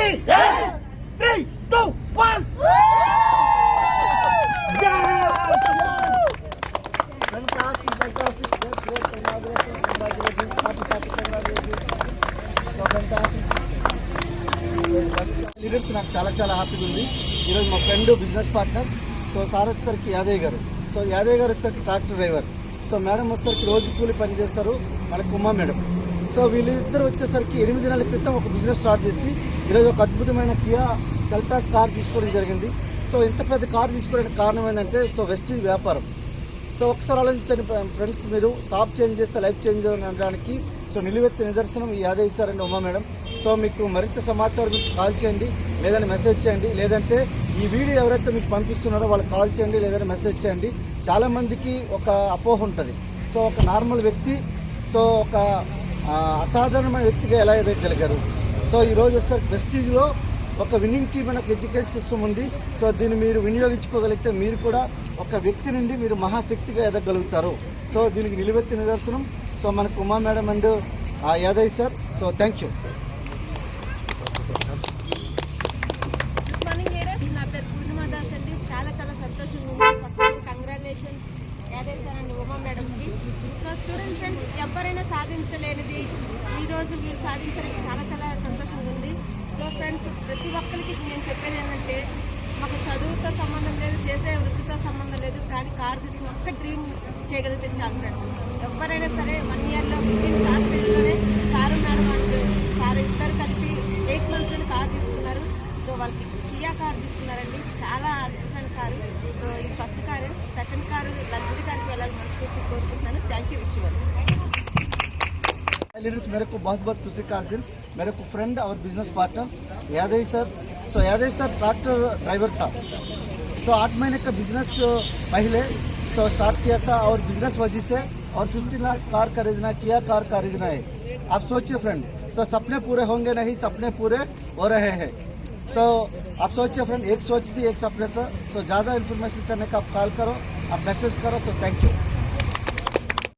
ready? Yes. 3, 2, 1. Leaders నాకు చాలా చాలా హ్యాపీగా ఉంది. ఈరోజు మా friend business partner so sir వచ్చేసరికి యాదయ్య గారు. సో యాదయ్య గారు వచ్చేసరికి ట్రాక్టర్ డ్రైవర్. సో మేడం వచ్చేసరికి రోజు కూలి పని చేస్తారు మన ఉమా మేడం. సో వీళ్ళిద్దరు వచ్చేసరికి 8 నెలల క్రితం ఒక బిజినెస్ స్టార్ట్ చేసి ఈరోజు ఒక అద్భుతమైన కియా సెల్టాస్ కార్ తీసుకోవడం జరిగింది. సో ఇంత పెద్ద కార్ తీసుకోవడానికి కారణం ఏంటంటే సో వెస్టీజ్ వ్యాపారం. సో ఒకసారి ఆలోచించండి ఫ్రెండ్స్, మీరు షాప్ చేంజ్ చేస్తే లైఫ్ చేంజ్ అనడానికి సో నిలువెత్తి నిదర్శనం ఈ యాదయ్య సార్ అండి ఉమా మేడం. సో మీకు మరింత సమాచారం గురించి కాల్ చేయండి, లేదంటే మెసేజ్ చేయండి, లేదంటే ఈ వీడియో ఎవరైతే మీకు పంపిస్తున్నారో వాళ్ళకి కాల్ చేయండి, లేదంటే మెసేజ్ చేయండి. చాలామందికి ఒక అపోహ ఉంటుంది. సో ఒక నార్మల్ వ్యక్తి సో ఒక అసాధారణమైన వ్యక్తిగా ఎలా ఎదగలిగారు. సో ఈరోజు సార్ వెస్టీజ్లో ఒక విన్నింగ్ టీమ్ అనే ఒక ఎడ్యుకేషన్ సిస్టమ్ ఉంది. సో దీన్ని మీరు వినియోగించుకోగలిగితే మీరు కూడా ఒక వ్యక్తి నుండి మీరు మహాశక్తిగా ఎదగలుగుతారు. సో దీనికి నిలువెత్తి నిదర్శనం సో మనకు Uma madam and Yadaiah sir. So thank you. చాలా చాలా సంతోషంగా ఉంది. First congratulations Yadaiah sir and Uma మేడంకి. సో చూడండి ఫ్రెండ్స్, ఎవరైనా సాధించలేనిది ఈరోజు మీరు సాధించడానికి చాలా చాలా సంతోషంగా ఉంది. సో ఫ్రెండ్స్, ప్రతి ఒక్కరికి నేను చెప్పేది ఏంటంటే మాకు చదువుతో సంబంధం లేదు, చేసే వృత్తితో సంబంధం లేదు, కానీ కార్ తీసుకుని ఒక్క డ్రీమ్ చేయగలిగితే చాలు ఫ్రెండ్స్. ఎవరైనా సరే 1 ఇయర్లో షార్ట్ పీరియడ్లోనే సారు మేడం అండ్ సారు ఇద్దరు కలిపి 8 monthsలో కార్ తీసుకున్నారు. సో వాళ్ళకి కియా కార్ తీసుకున్నారండి, చాలా అద్భుతమైన కారు. సో ఇది first car, second car luxury కార్కి వెళ్ళాలని మనస్ఫూర్తి కోరుకుంటున్నాను. Thank you wish. लीडर्स मेरे को बहुत बहुत खुशी का दिन, मेरे को फ्रेंड और बिजनेस पार्टनर यादव सर. सो यादव सर ट्रैक्टर ड्राइवर था. सो 8 महीने का बिजनेस पहले सो स्टार्ट किया था और बिजनेस वजह से और 15 लाख कार खरीदना, किया कार खरीदना है. आप सोचिए फ्रेंड, सो सपने पूरे होंगे नहीं, सपने पूरे हो रहे हैं. सो आप सोचिए फ्रेंड, एक सोच थी एक सपने था. सो ज़्यादा इन्फॉर्मेशन करने का आप कॉल करो, आप मैसेज करो. So thank you.